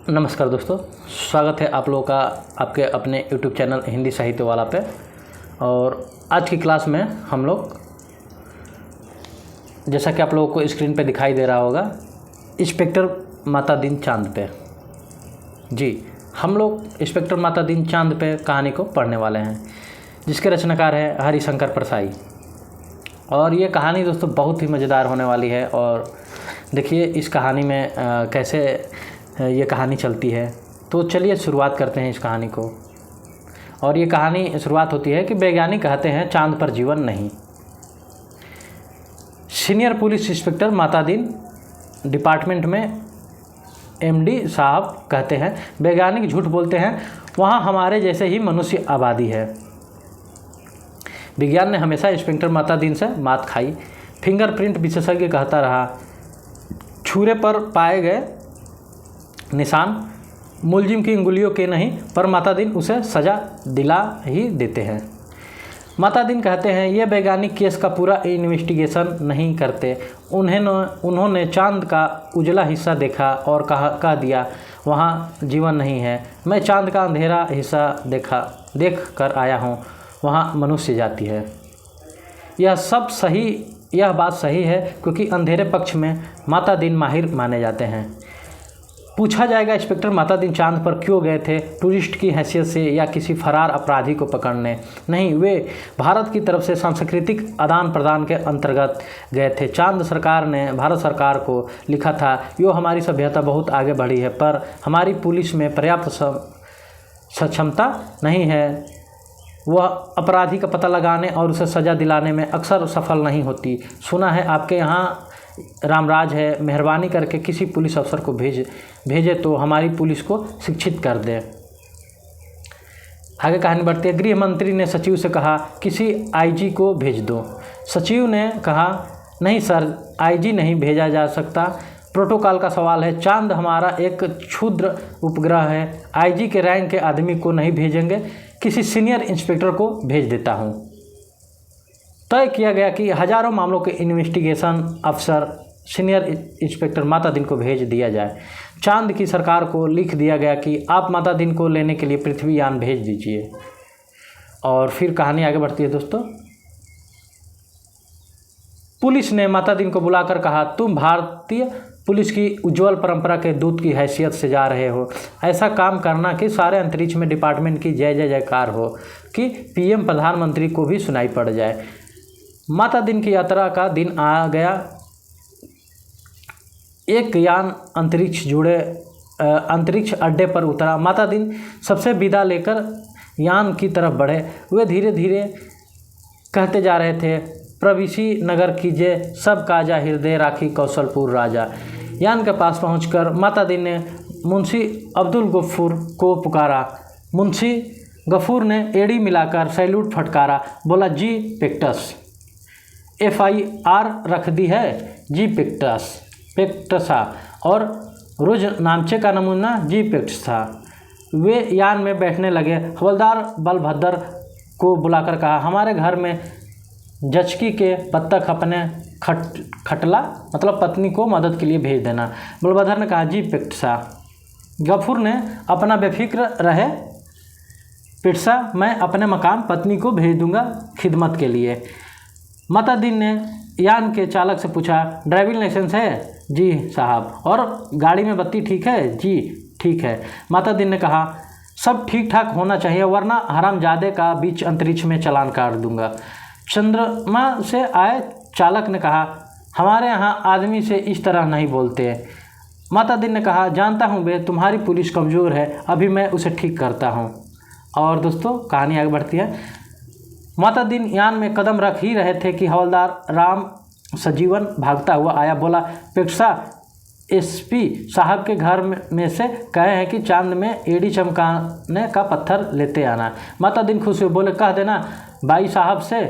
नमस्कार दोस्तों, स्वागत है आप लोगों का आपके अपने YouTube चैनल हिंदी साहित्य वाला पे। और आज की क्लास में हम लोग, जैसा कि आप लोगों को स्क्रीन पे दिखाई दे रहा होगा, इंस्पेक्टर माता दीन चांद पे, जी हम लोग इंस्पेक्टर माता दीन चांद पे कहानी को पढ़ने वाले हैं, जिसके रचनाकार है हरिशंकर परसाई। और ये कहानी दोस्तों बहुत ही मज़ेदार होने वाली है। और देखिए इस कहानी में कैसे ये कहानी चलती है। तो चलिए शुरुआत करते हैं इस कहानी को। और ये कहानी शुरुआत होती है कि वैज्ञानिक कहते हैं चांद पर जीवन नहीं। सीनियर पुलिस इंस्पेक्टर माता दीन डिपार्टमेंट में एमडी साहब कहते हैं वैज्ञानिक झूठ बोलते हैं, वहाँ हमारे जैसे ही मनुष्य आबादी है। विज्ञान ने हमेशा इंस्पेक्टर माता दीन से मात खाई। फिंगरप्रिंट विशेषज्ञ कहता रहा, छुरे पर पाए गए निशान मुलजिम की अंगुलियों के नहीं, पर माता दीन उसे सज़ा दिला ही देते हैं। माता दीन कहते हैं ये वैज्ञानिक केस का पूरा इन्वेस्टिगेशन नहीं करते। उन्होंने चांद का उजला हिस्सा देखा और कह दिया वहाँ जीवन नहीं है। मैं चांद का अंधेरा हिस्सा देख कर आया हूँ, वहाँ मनुष्य जाति है। यह बात सही है, क्योंकि अंधेरे पक्ष में माता दीन माहिर माने जाते हैं। पूछा जाएगा इंस्पेक्टर माता दीन चांद पर क्यों गए थे, टूरिस्ट की हैसियत से या किसी फरार अपराधी को पकड़ने? नहीं, वे भारत की तरफ से सांस्कृतिक आदान प्रदान के अंतर्गत गए थे। चांद सरकार ने भारत सरकार को लिखा था, यो हमारी सभ्यता बहुत आगे बढ़ी है, पर हमारी पुलिस में पर्याप्त सक्षमता नहीं है। वह अपराधी का पता लगाने और उसे सज़ा दिलाने में अक्सर सफल नहीं होती। सुना है आपके यहाँ रामराज है, मेहरबानी करके किसी पुलिस अफसर को भेजे तो हमारी पुलिस को शिक्षित कर दे। आगे कहानी बढ़ती है। गृह मंत्री ने सचिव से कहा, किसी आईजी को भेज दो। सचिव ने कहा, नहीं सर, आईजी नहीं भेजा जा सकता, प्रोटोकॉल का सवाल है। चांद हमारा एक क्षुद्र उपग्रह है, आईजी के रैंक के आदमी को नहीं भेजेंगे, किसी सीनियर इंस्पेक्टर को भेज देता हूँ। तय किया गया कि हजारों मामलों के इन्वेस्टिगेशन अफसर सीनियर इंस्पेक्टर माता दीन को भेज दिया जाए। चांद की सरकार को लिख दिया गया कि आप माता दीन को लेने के लिए पृथ्वी यान भेज दीजिए। और फिर कहानी आगे बढ़ती है दोस्तों। पुलिस ने माता दीन को बुलाकर कहा, तुम भारतीय पुलिस की उज्जवल परंपरा के दूत की हैसियत से जा रहे हो। ऐसा काम करना कि सारे अंतरिक्ष में डिपार्टमेंट की जय जय जयकार हो, कि पीएम प्रधानमंत्री को भी सुनाई पड़ जाए। माता दीन की यात्रा का दिन आ गया। एक यान अंतरिक्ष अड्डे पर उतरा। माता दीन सबसे विदा लेकर यान की तरफ बढ़े। वे धीरे धीरे कहते जा रहे थे, प्रविशी नगर कीजिए सब काजा हृदय राखी कौशलपुर राजा। यान के पास पहुंचकर माता दीन ने मुंशी अब्दुल गफूर को पुकारा। मुंशी गफूर ने एड़ी मिलाकर सैल्यूट फटकारा, बोला, जी पेक्टस। FIR रख दी है? जी पेक्टसा। और रोज नामचे का नमूना? जी पेक्टसा। वे यान में बैठने लगे। हवलदार बलभद्र को बुलाकर कहा, हमारे घर में जचकी के बत्तख अपने खटला मतलब पत्नी को मदद के लिए भेज देना। बलभद्र ने कहा, जी पेक्टसा। गफूर ने अपना बेफिक्र रहे पेक्टसा, मैं अपने मकाम पत्नी को भेज दूंगा खिदमत के लिए। माता दीन ने यान के चालक से पूछा, ड्राइविंग लाइसेंस है? जी साहब। और गाड़ी में बत्ती ठीक है? जी ठीक है। माता दीन ने कहा, सब ठीक ठाक होना चाहिए, वरना हरामजादे का बीच अंतरिक्ष में चालान काट दूंगा। चंद्रमा से आए चालक ने कहा, हमारे यहाँ आदमी से इस तरह नहीं बोलते। माता दीन ने कहा, जानता हूँ बे, तुम्हारी पुलिस कमज़ोर है, अभी मैं उसे ठीक करता हूँ। और दोस्तों कहानी आगे बढ़ती है। माता दीन यान में कदम रख ही रहे थे कि हवलदार राम सजीवन भागता हुआ आया। बोला, पेक्सा, SP साहब के घर में से कहे हैं कि चांद में एड़ी चमकाने का पत्थर लेते आना। माता दीन खुश हुए, बोले, कह देना भाई साहब से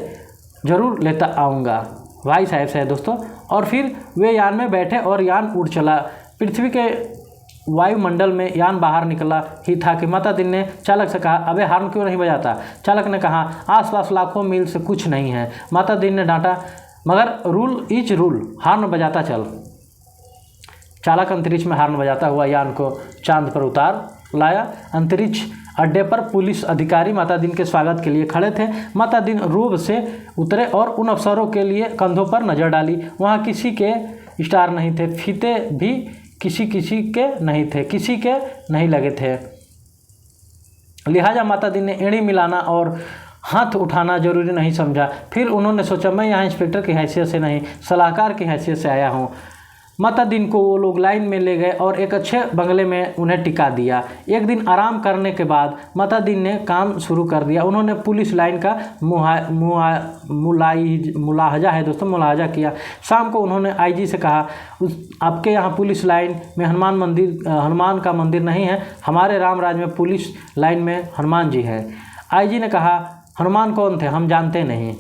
ज़रूर लेता आऊँगा। भाई साहब से है दोस्तों। और फिर वे यान में बैठे और यान उड़ चला। पृथ्वी के वायुमंडल में यान बाहर निकला ही था कि माता दीन ने चालक से कहा, अबे हॉर्न क्यों नहीं बजाता? चालक ने कहा, आसपास लाखों मील से कुछ नहीं है। माता दीन ने डांटा, मगर रूल इज रूल, हॉर्न बजाता चल। चालक अंतरिक्ष में हॉर्न बजाता हुआ यान को चांद पर उतार लाया। अंतरिक्ष अड्डे पर पुलिस अधिकारी माता दिन के स्वागत के लिए खड़े थे। माता दिन रोब से उतरे और उन अफसरों के लिए कंधों पर नज़र डाली। वहाँ किसी के स्टार नहीं थे, फीते भी किसी के नहीं थे, किसी के नहीं लगे थे। लिहाजा माता दिन ने एड़ी मिलाना और हाथ उठाना जरूरी नहीं समझा। फिर उन्होंने सोचा, मैं यहाँ इंस्पेक्टर की हैसियत से नहीं, सलाहकार की हैसियत से आया हूँ। माता दिन को वो लोग लाइन में ले गए और एक अच्छे बंगले में उन्हें टिका दिया। एक दिन आराम करने के बाद माता दिन ने काम शुरू कर दिया। उन्होंने पुलिस लाइन का मुलाहजा है दोस्तों, मुलाहजा किया। शाम को उन्होंने आईजी से कहा, आपके यहाँ पुलिस लाइन में हनुमान का मंदिर नहीं है, हमारे रामराज में पुलिस लाइन में हनुमान जी है। आईजी ने कहा, हनुमान कौन थे, हम जानते नहीं।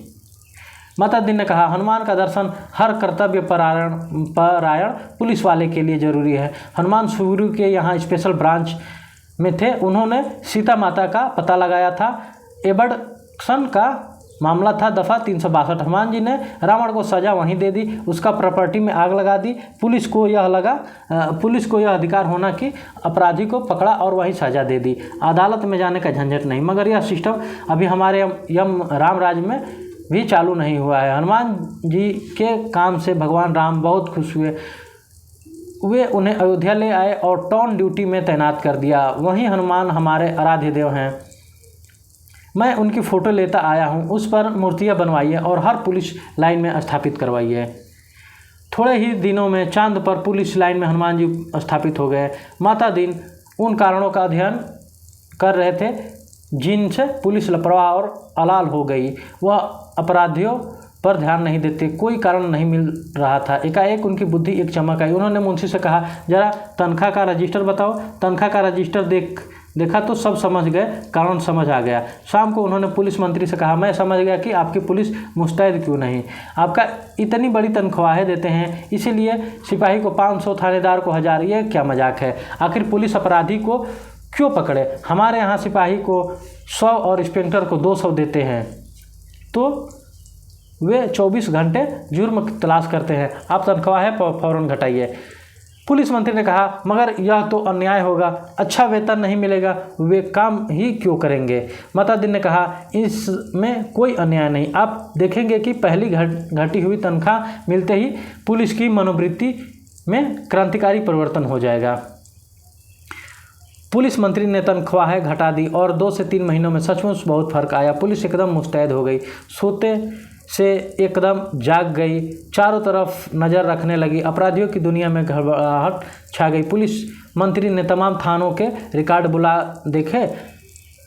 माता दिन ने कहा, हनुमान का दर्शन हर कर्तव्य परायण पुलिस वाले के लिए जरूरी है। हनुमान शुरू के यहाँ स्पेशल ब्रांच में थे। उन्होंने सीता माता का पता लगाया था। एबडक्शन का मामला था दफ़ा 362। हनुमान जी ने रावण को सज़ा वहीं दे दी, उसका प्रॉपर्टी में आग लगा दी। पुलिस को यह अधिकार होना कि अपराधी को पकड़ा और वहीं सज़ा दे दी। अदालत में जाने का झंझट नहीं। मगर यह सिस्टम अभी हमारे रामराज में भी चालू नहीं हुआ है। हनुमान जी के काम से भगवान राम बहुत खुश हुए। वे उन्हें अयोध्या ले आए और टाउन ड्यूटी में तैनात कर दिया। वहीं हनुमान हमारे आराध्य देव हैं। मैं उनकी फ़ोटो लेता आया हूँ, उस पर मूर्तियाँ बनवाइए और हर पुलिस लाइन में स्थापित करवाइए। थोड़े ही दिनों में चांद पर पुलिस लाइन में हनुमान जी स्थापित हो गए। माता दिन उन कारणों का अध्ययन कर रहे थे जिनसे पुलिस लापरवाह और अलाल हो गई। वह अपराधियों पर ध्यान नहीं देते, कोई कारण नहीं मिल रहा था। एकाएक उनकी बुद्धि एक चमक आई। उन्होंने मुंशी से कहा, जरा तनख्वाह का रजिस्टर बताओ। तनख्वाह का रजिस्टर देखा तो सब समझ गए, कारण समझ आ गया। शाम को उन्होंने पुलिस मंत्री से कहा, मैं समझ गया कि आपकी पुलिस मुस्तैद क्यों नहीं। आपका इतनी बड़ी तनख्वाहें देते हैं, इसीलिए सिपाही को 500, थानेदार को 1000। ये क्या मजाक है? आखिर पुलिस अपराधी को क्यों पकड़े? हमारे यहाँ सिपाही को 100 और इंस्पेक्टर को 200 देते हैं, तो वे 24 घंटे जुर्म की तलाश करते हैं। आप तनख्वाहें फ़ौरन घटाइए। पुलिस मंत्री ने कहा, मगर यह तो अन्याय होगा, अच्छा वेतन नहीं मिलेगा, वे काम ही क्यों करेंगे? माता दिन ने कहा, इसमें कोई अन्याय नहीं। आप देखेंगे कि पहली घटी हुई तनख्वाह मिलते ही पुलिस की मनोवृत्ति में क्रांतिकारी परिवर्तन हो जाएगा। पुलिस मंत्री ने तनख्वाहें घटा दी और 2 से 3 महीनों में सचमुच बहुत फर्क आया। पुलिस एकदम मुस्तैद हो गई, सोते से एकदम जाग गई, चारों तरफ नज़र रखने लगी। अपराधियों की दुनिया में घबराहट छा गई। पुलिस मंत्री ने तमाम थानों के रिकॉर्ड बुला देखे।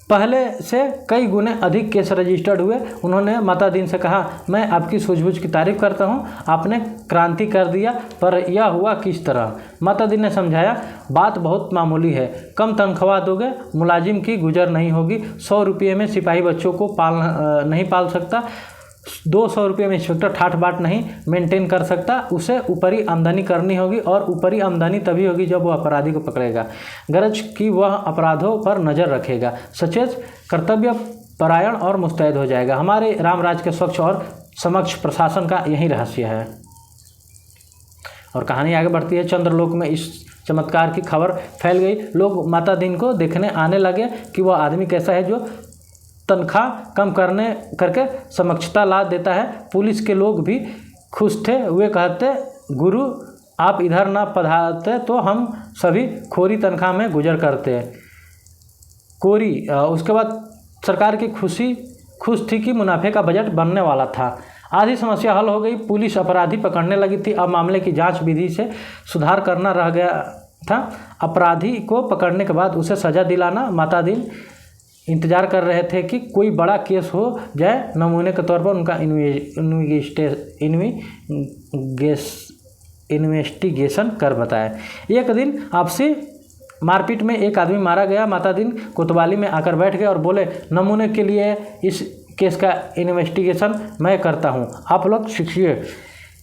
पहले से कई गुने अधिक केस रजिस्टर्ड हुए। उन्होंने माता दिन से कहा, मैं आपकी सूझबूझ की तारीफ़ करता हूँ, आपने क्रांति कर दिया, पर यह हुआ किस तरह? माता दिन ने समझाया, बात बहुत मामूली है। कम तनख्वाह दोगे, मुलाजिम की गुजर नहीं होगी। 100 रुपये में सिपाही बच्चों को नहीं पाल सकता, 200 रुपये में इंस्पेक्टर ठाठ बाट नहीं मेंटेन कर सकता। उसे ऊपरी आमदनी करनी होगी, और ऊपरी आमदनी तभी होगी जब वह अपराधी को पकड़ेगा, गरज कि वह अपराधों पर नज़र रखेगा, सचेत, कर्तव्य परायण और मुस्तैद हो जाएगा। हमारे रामराज के स्वच्छ और समक्ष प्रशासन का यही रहस्य है। और कहानी आगे बढ़ती है। चंद्रलोक में इस चमत्कार की खबर फैल गई। लोग माता दिन को देखने आने लगे कि वह आदमी कैसा है जो तनख्वाह कम करके समक्षता ला देता है। पुलिस के लोग भी खुश थे। वे कहते, गुरु आप इधर ना पधारते तो हम सभी खोरी तनख्वाह में गुजर करते। उसके बाद सरकार की खुश थी कि मुनाफे का बजट बनने वाला था। आधी समस्या हल हो गई। पुलिस अपराधी पकड़ने लगी थी। अब मामले की जांच विधि से सुधार करना रह गया था। अपराधी को पकड़ने के बाद उसे सज़ा दिलाना। माता दिन इंतज़ार कर रहे थे कि कोई बड़ा केस हो जाए, नमूने के तौर पर उनका इन्वेस्टिगेशन कर बताए। एक दिन आपसी मारपीट में एक आदमी मारा गया। माता दिन कोतवाली में आकर बैठ गए और बोले, नमूने के लिए इस केस का इन्वेस्टिगेशन मैं करता हूं, आप लोग सीखिए।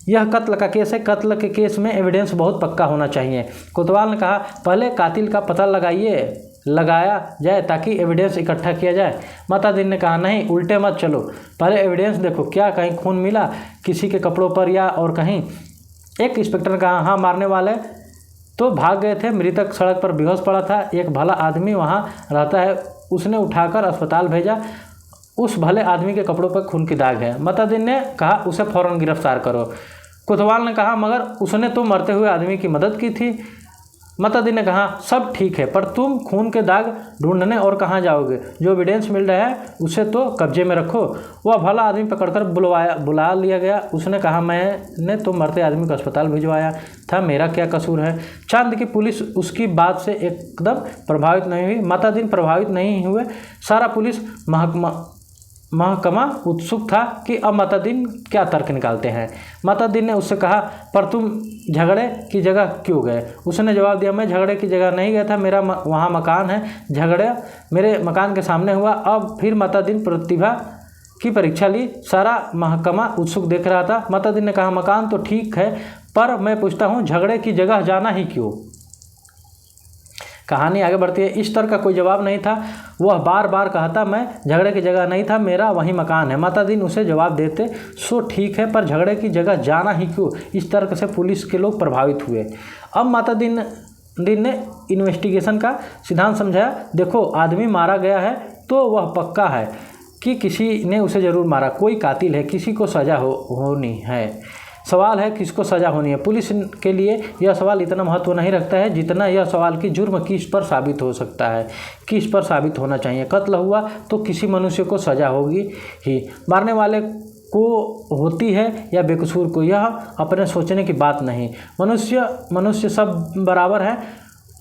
यह कत्ल का केस है। कत्ल के केस में एविडेंस बहुत पक्का होना चाहिए। कोतवाल ने कहा, पहले कातिल का पता लगाया जाए ताकि एविडेंस इकट्ठा किया जाए। माता दिन ने कहा, नहीं, उल्टे मत चलो, पहले एविडेंस देखो, क्या कहीं खून मिला किसी के कपड़ों पर या और कहीं? एक इंस्पेक्टर ने कहा, हाँ, मारने वाले तो भाग गए थे। मृतक सड़क पर बेहोश पड़ा था। एक भला आदमी वहाँ रहता है, उसने उठाकर अस्पताल भेजा। उस भले आदमी के कपड़ों पर खून की दाग है। मतादिन ने कहा उसे फौरन गिरफ्तार करो। कोतवाल ने कहा मगर उसने तो मरते हुए आदमी की मदद की थी। मतादिन ने कहा सब ठीक है, पर तुम खून के दाग ढूंढने और कहाँ जाओगे? जो एविडेंस मिल रहा है उसे तो कब्जे में रखो। वह भला आदमी पकड़कर बुला लिया गया। उसने कहा मैंने तो मरते आदमी को अस्पताल भिजवाया था, मेरा क्या कसूर है? चांद की पुलिस उसकी बात से एकदम प्रभावित नहीं हुई। मतादिन प्रभावित नहीं हुए। सारा पुलिस महकमा उत्सुक था कि अब मतादिन क्या तर्क निकालते हैं। मतादिन ने उससे कहा पर तुम झगड़े की जगह क्यों गए? उसने जवाब दिया मैं झगड़े की जगह नहीं गया था, मेरा वहाँ मकान है, झगड़ा मेरे मकान के सामने हुआ। अब फिर मतादिन प्रतिभा की परीक्षा ली। सारा महकमा उत्सुक देख रहा था। मतादिन ने कहा मकान तो ठीक है, पर मैं पूछता हूँ झगड़े की जगह जाना ही क्यों? कहानी आगे बढ़ती है। इस तरह का कोई जवाब नहीं था। वह बार बार कहता मैं झगड़े की जगह नहीं था, मेरा वही मकान है। मतादिन उसे जवाब देते सो ठीक है, पर झगड़े की जगह जाना ही क्यों? इस तरह से पुलिस के लोग प्रभावित हुए। अब मतादिन ने इन्वेस्टिगेशन का सिद्धांत समझाया। देखो आदमी मारा गया है तो वह पक्का है कि किसी ने उसे ज़रूर मारा, कोई कातिल है, किसी को सज़ा होनी है। सवाल है किसको सज़ा होनी है। पुलिस के लिए यह सवाल इतना महत्व नहीं रखता है जितना यह सवाल कि जुर्म किस पर साबित हो सकता है, किस पर साबित होना चाहिए। कत्ल हुआ तो किसी मनुष्य को सज़ा होगी ही, मारने वाले को होती है या बेकसूर को, यह अपने सोचने की बात नहीं। मनुष्य सब बराबर है,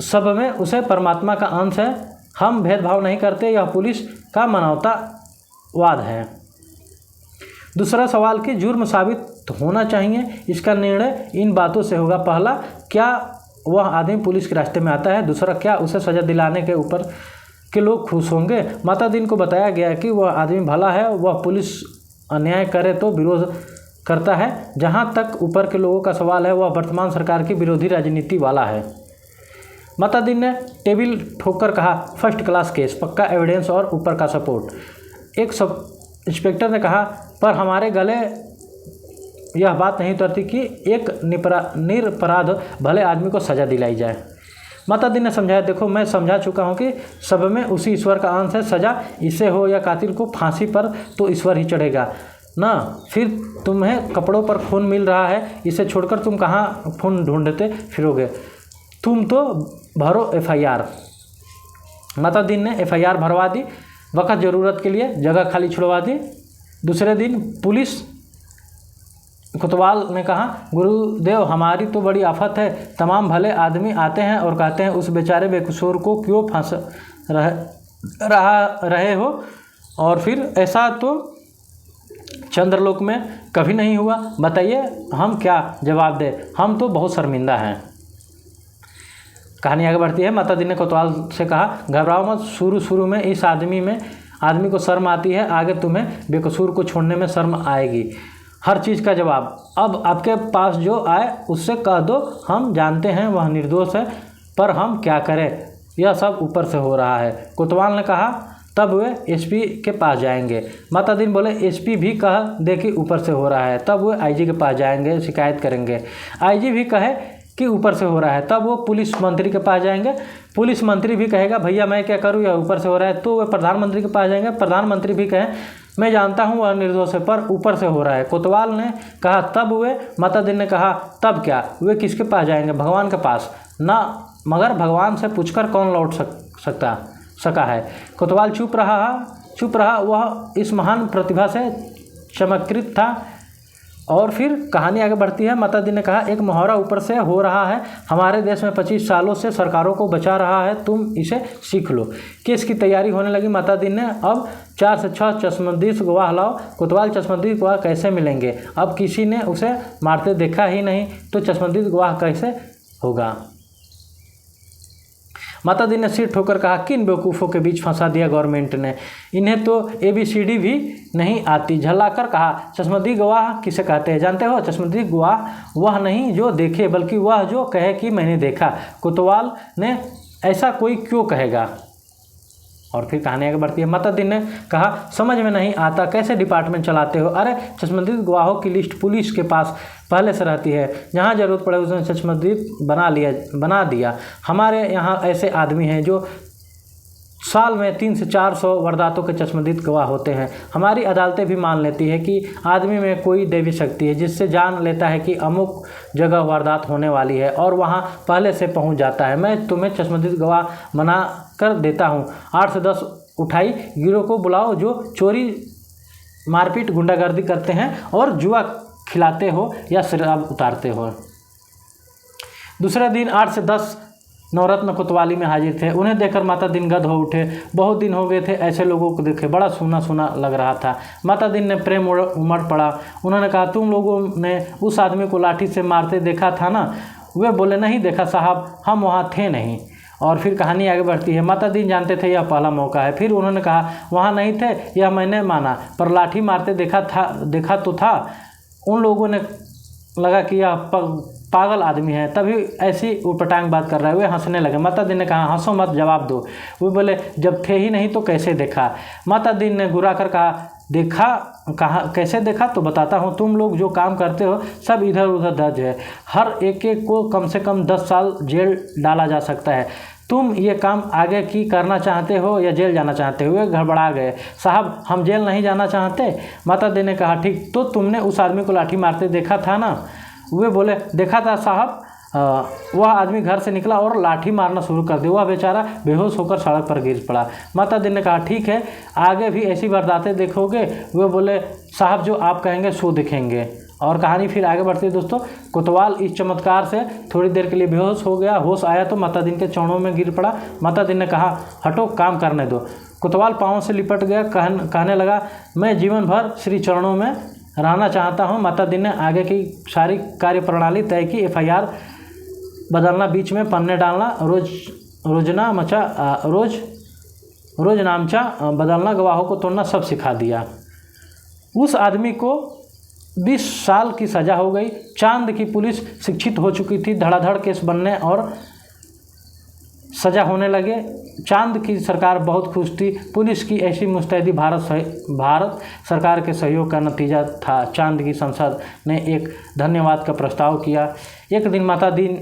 सब में उसे परमात्मा का अंश है। हम भेदभाव नहीं करते, यह पुलिस का मानवतावाद है। दूसरा सवाल कि जुर्म साबित होना चाहिए, इसका निर्णय इन बातों से होगा। पहला, क्या वह आदमी पुलिस के रास्ते में आता है? दूसरा, क्या उसे सज़ा दिलाने के ऊपर के लोग खुश होंगे? मतादिन को बताया गया कि वह आदमी भला है, वह पुलिस अन्याय करे तो विरोध करता है। जहाँ तक ऊपर के लोगों का सवाल है, वह वर्तमान सरकार की विरोधी राजनीति वाला है। मतादिन ने टेबल ठोककर कहा फर्स्ट क्लास केस, पक्का एविडेंस और ऊपर का सपोर्ट। एक सब इंस्पेक्टर ने कहा पर हमारे गले यह बात नहीं उतरती कि एक निरपराध भले आदमी को सज़ा दिलाई जाए। मतादिन ने समझाया देखो मैं समझा चुका हूँ कि सब में उसी ईश्वर का अंश है। सज़ा इसे हो या कातिल को फांसी पर तो ईश्वर ही चढ़ेगा ना। फिर तुम्हें कपड़ों पर खून मिल रहा है, इसे छोड़कर तुम कहाँ खून ढूंढते फिरोगे? तुम तो भरो FIR। मतादिन ने FIR भरवा दी। वक़्त ज़रूरत के लिए जगह खाली छुड़वा दी। दूसरे दिन पुलिस कोतवाल ने कहा गुरुदेव हमारी तो बड़ी आफत है, तमाम भले आदमी आते हैं और कहते हैं उस बेचारे बेकसूर को क्यों फांस रहे हो, और फिर ऐसा तो चंद्रलोक में कभी नहीं हुआ। बताइए हम क्या जवाब दें? हम तो बहुत शर्मिंदा हैं। कहानी आगे बढ़ती है। मतादिन ने कोतवाल से कहा घबराओ मत, शुरू में इस आदमी को शर्म आती है, आगे तुम्हें बेकसूर को छोड़ने में शर्म आएगी। हर चीज़ का जवाब अब आपके पास जो आए उससे कह दो, हम जानते हैं वह निर्दोष है, पर हम क्या करें, यह सब ऊपर से हो रहा है। कोतवाल ने कहा तब वे SP के पास जाएंगे। मतादिन बोले SP भी कह दे कि ऊपर से हो रहा है, तब वे IG के पास जाएंगे, शिकायत करेंगे। IG भी कहे कि ऊपर से हो रहा है, तब वो पुलिस मंत्री के पास जाएंगे। पुलिस मंत्री भी कहेगा भैया मैं क्या करूँ, यह ऊपर से हो रहा है, तो वे प्रधानमंत्री के पास जाएंगे। प्रधानमंत्री भी कहें मैं जानता हूँ वह निर्दोष है, पर ऊपर से हो रहा है। कोतवाल ने कहा तब वे, मतादिन ने कहा तब क्या? वे किसके पास जाएंगे? भगवान के पास ना, मगर भगवान से पूछकर कौन लौट सका है। कोतवाल चुप रहा। वह इस महान प्रतिभा से चमत्कृत था। और फिर कहानी आगे बढ़ती है। मतादिन ने कहा एक मुहावरा ऊपर से हो रहा है, हमारे देश में 25 सालों से सरकारों को बचा रहा है, तुम इसे सीख लो। केस की तैयारी होने लगी। मतादिन ने अब 4 से 6 चश्मदीद गवाह लाओ। कोतवाल चश्मदीद गवाह कैसे मिलेंगे? अब किसी ने उसे मारते देखा ही नहीं, तो चश्मदीद गवाह कैसे होगा? मतादिन ने सिर ठोकर कहा किन बेवकूफ़ों के बीच फंसा दिया गवर्नमेंट ने, इन्हें तो ABCD भी नहीं आती। झल्लाकर कहा चश्मदीद गवाह किसे कहते हैं जानते हो? चश्मदीद गवाह वह नहीं जो देखे, बल्कि वह जो कहे कि मैंने देखा। कोतवाल ने ऐसा कोई क्यों कहेगा? और फिर कहानी आगे बढ़ती है। मातादीन ने कहा, समझ में नहीं आता कैसे डिपार्टमेंट चलाते हो। अरे चश्मदीद गवाहों की लिस्ट पुलिस के पास पहले से रहती है, जहाँ ज़रूरत पड़े उसने चश्मदीद बना दिया। हमारे यहाँ ऐसे आदमी हैं जो साल में 300 से 400 वारदातों के चश्मदीद गवाह होते हैं। हमारी अदालतें भी मान लेती है कि आदमी में कोई दैवी शक्ति है जिससे जान लेता है कि अमुक जगह वारदात होने वाली है और वहाँ पहले से पहुँच जाता है। मैं तुम्हें चश्मदीद गवाह बना कर देता हूँ। 8 से 10 उठाई गिरोह को बुलाओ जो चोरी, मारपीट, गुंडागर्दी करते हैं और जुआ खिलाते हो या शराब उतारते हो। दूसरे दिन 8 से 10 नवरत्न कोतवाली में हाजिर थे। उन्हें देखकर मातादीन गद हो उठे। बहुत दिन हो गए थे ऐसे लोगों को देखे, बड़ा सूना सूना लग रहा था। मातादीन ने प्रेम उमड़ पड़ा। उन्होंने कहा, तुम लोगों ने उस आदमी को लाठी से मारते देखा था ना? वे बोले, नहीं देखा साहब, हम वहाँ थे नहीं। और फिर कहानी आगे बढ़ती है। मातादीन जानते थे यह पहला मौका है। फिर उन्होंने कहा, वहाँ नहीं थे यह मैंने माना, पर लाठी मारते देखा तो था। उन लोगों ने लगा कि यह पागल आदमी है, तभी ऐसी उटपटांग बात कर रहा है। वे हंसने लगे। मातादीन ने कहा, हंसो मत, जवाब दो। वो बोले, जब थे ही नहीं तो कैसे देखा? मातादीन ने घुरा कर कहा, देखा कहाँ, कैसे देखा? तो बताता हूँ। तुम लोग जो काम करते हो सब इधर उधर दर्ज है। हर एक को कम से कम 10 साल जेल डाला जा सकता है। तुम ये काम आगे की करना चाहते हो या जेल जाना चाहते हो? वे गड़बड़ा गए। साहब, हम जेल नहीं जाना चाहते। मातादीन ने कहा, ठीक, तो तुमने उस आदमी को लाठी मारते देखा था ना? वे बोले, देखा था साहब। वह आदमी घर से निकला और लाठी मारना शुरू कर दिया। वह बेचारा बेहोश होकर सड़क पर गिर पड़ा। मातादीन ने कहा, ठीक है, आगे भी ऐसी वारदातें देखोगे? वे बोले, साहब, जो आप कहेंगे सो दिखेंगे। और कहानी फिर आगे बढ़ती है दोस्तों। कोतवाल इस चमत्कार से थोड़ी देर के लिए बेहोश हो गया। होश आया तो मातादीन के चरणों में गिर पड़ा। मातादीन ने कहा, हटो, काम करने दो। कोतवाल पाँव से लिपट गया। कहने लगा, मैं जीवन भर श्री चरणों में रहना चाहता हूँ। मातादीन ने आगे की सारी कार्यप्रणाली तय की। FIR बदलना, बीच में पन्ने डालना, रोजनामचा बदलना, गवाहों को तोड़ना, सब सिखा दिया। उस आदमी को 20 साल की सज़ा हो गई। चांद की पुलिस शिक्षित हो चुकी थी। धड़ाधड़ केस बनने और सज़ा होने लगे। चांद की सरकार बहुत खुश थी। पुलिस की ऐसी मुस्तैदी भारत सरकार के सहयोग का नतीजा था। चांद की संसद ने एक धन्यवाद का प्रस्ताव किया। एक दिन मातादीन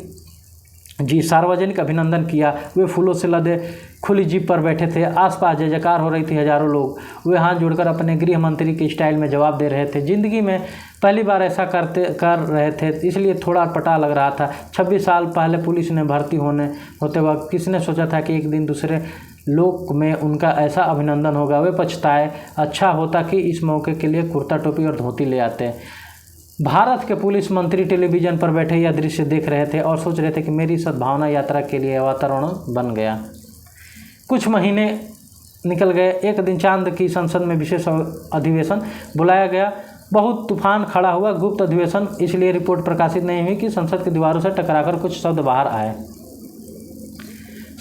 जी सार्वजनिक अभिनंदन किया। वे फूलों से लदे खुली जीप पर बैठे थे। आसपास जय जयकार हो रही थी। हजारों लोग। वे हाथ जोड़कर अपने गृह मंत्री के स्टाइल में जवाब दे रहे थे। ज़िंदगी में पहली बार ऐसा कर रहे थे, इसलिए थोड़ा अटपटा लग रहा था। 26 साल पहले पुलिस में भर्ती होते वक्त किसने सोचा था कि एक दिन दूसरे लोक में उनका ऐसा अभिनंदन होगा। वे पछताए। अच्छा होता कि इस मौके के लिए कुर्ता टोपी और धोती ले आते। भारत के पुलिस मंत्री टेलीविज़न पर बैठे यह दृश्य देख रहे थे और सोच रहे थे कि मेरी सद्भावना यात्रा के लिए वातावरण बन गया। कुछ महीने निकल गए। एक दिन चांद की संसद में विशेष अधिवेशन बुलाया गया। बहुत तूफान खड़ा हुआ। गुप्त अधिवेशन इसलिए रिपोर्ट प्रकाशित नहीं हुई कि संसद की दीवारों से टकराकर कुछ शब्द बाहर आए।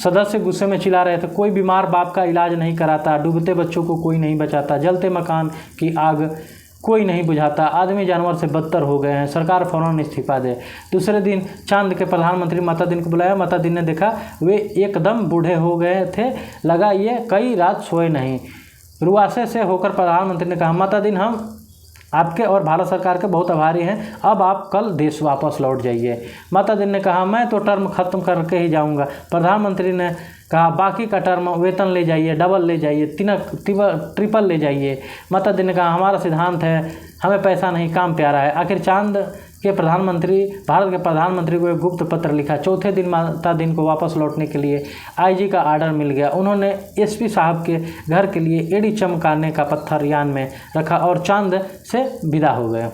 सदस्य गुस्से में चिल्ला रहे थे, कोई बीमार बाप का इलाज नहीं कराता, डूबते बच्चों को कोई नहीं बचाता, जलते मकान की आग कोई नहीं बुझाता, आदमी जानवर से बदतर हो गए हैं, सरकार फौरन इस्तीफा दे। दूसरे दिन चांद के प्रधानमंत्री मातादीन को बुलाया। मातादीन ने देखा वे एकदम बूढ़े हो गए थे। लगा ये कई रात सोए नहीं। रुआसे से होकर प्रधानमंत्री ने कहा, मातादीन, हम आपके और भारत सरकार के बहुत आभारी हैं। अब आप कल देश वापस लौट जाइए। मातादीन ने कहा, मैं तो टर्म ख़त्म करके ही जाऊंगा। प्रधानमंत्री ने कहा, बाकी का टर्म वेतन ले जाइए, डबल ले जाइए, ट्रिपल ले जाइए। मातादीन ने कहा, हमारा सिद्धांत है, हमें पैसा नहीं, काम प्यारा है। आखिर चांद के भारत के प्रधानमंत्री को एक गुप्त पत्र लिखा। चौथे दिन मातादीन को वापस लौटने के लिए IG का आर्डर मिल गया। उन्होंने SP साहब के घर के लिए एड़ी चमकाने का पत्थर यान में रखा और चांद से विदा हो गए।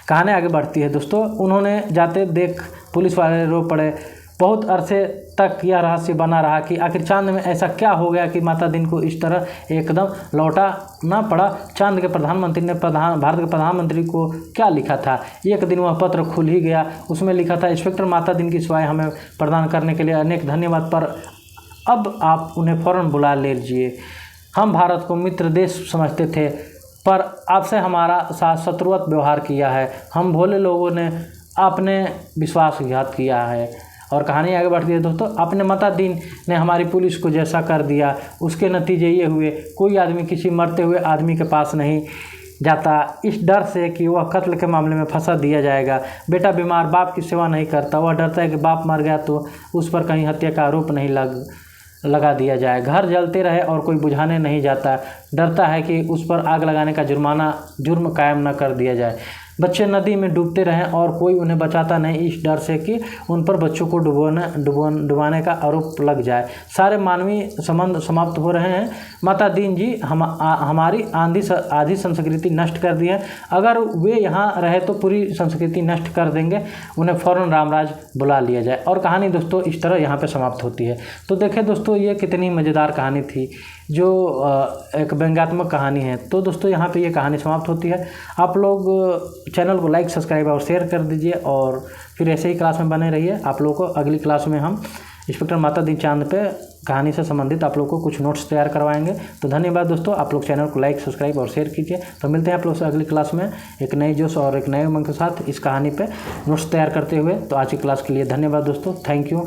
कहानी आगे बढ़ती है दोस्तों। उन्होंने जाते देख पुलिस वाले रो पड़े। बहुत अरसे तक यह रहस्य बना रहा कि आखिर चांद में ऐसा क्या हो गया कि मातादीन को इस तरह एकदम लौटाना पड़ा। चांद के प्रधानमंत्री ने भारत के प्रधानमंत्री को क्या लिखा था? एक दिन वह पत्र खुल ही गया। उसमें लिखा था, इंस्पेक्टर मातादीन की सेवाएं हमें प्रदान करने के लिए अनेक धन्यवाद, पर अब आप उन्हें फ़ौरन बुला लीजिए। हम भारत को मित्र देश समझते थे, पर आपसे हमारा साथ शत्रुवत व्यवहार किया है। हम भोले लोगों ने आपने विश्वासघात किया है। और कहानी आगे बढ़ती है दोस्तों। अपने माता दीन ने हमारी पुलिस को जैसा कर दिया, उसके नतीजे ये हुए, कोई आदमी किसी मरते हुए आदमी के पास नहीं जाता, इस डर से कि वह कत्ल के मामले में फंसा दिया जाएगा। बेटा बीमार बाप की सेवा नहीं करता, वह डरता है कि बाप मर गया तो उस पर कहीं हत्या का आरोप नहीं लगा दिया जाए। घर जलते रहे और कोई बुझाने नहीं जाता, डरता है कि उस पर आग लगाने का जुर्म कायम न कर दिया जाए। बच्चे नदी में डूबते रहें और कोई उन्हें बचाता नहीं, इस डर से कि उन पर बच्चों को डुबाने का आरोप लग जाए। सारे मानवीय संबंध समाप्त हो रहे हैं। माता दीन जी हमारी आधी संस्कृति नष्ट कर दी है। अगर वे यहाँ रहे तो पूरी संस्कृति नष्ट कर देंगे, उन्हें फ़ौरन रामराज बुला लिया जाए। और कहानी दोस्तों इस तरह यहाँ पे समाप्त होती है। तो देखें दोस्तों, ये कितनी मज़ेदार कहानी थी, जो एक व्यंग्यात्मक कहानी है। तो दोस्तों यहाँ पे ये कहानी समाप्त होती है। आप लोग चैनल को लाइक, सब्सक्राइब और शेयर कर दीजिए और फिर ऐसे ही क्लास में बने रहिए। आप लोगों को अगली क्लास में हम इंस्पेक्टर माता दी चांद पे कहानी से संबंधित आप लोगों को कुछ नोट्स तैयार करवाएंगे। तो धन्यवाद दोस्तों, आप लोग चैनल को लाइक, सब्सक्राइब और शेयर कीजिए। तो मिलते हैं आप लोग से अगली क्लास में एक नई जोश और एक नए उमंग के साथ इस कहानी पे नोट्स तैयार करते हुए। तो आज की क्लास के लिए धन्यवाद दोस्तों, थैंक यू।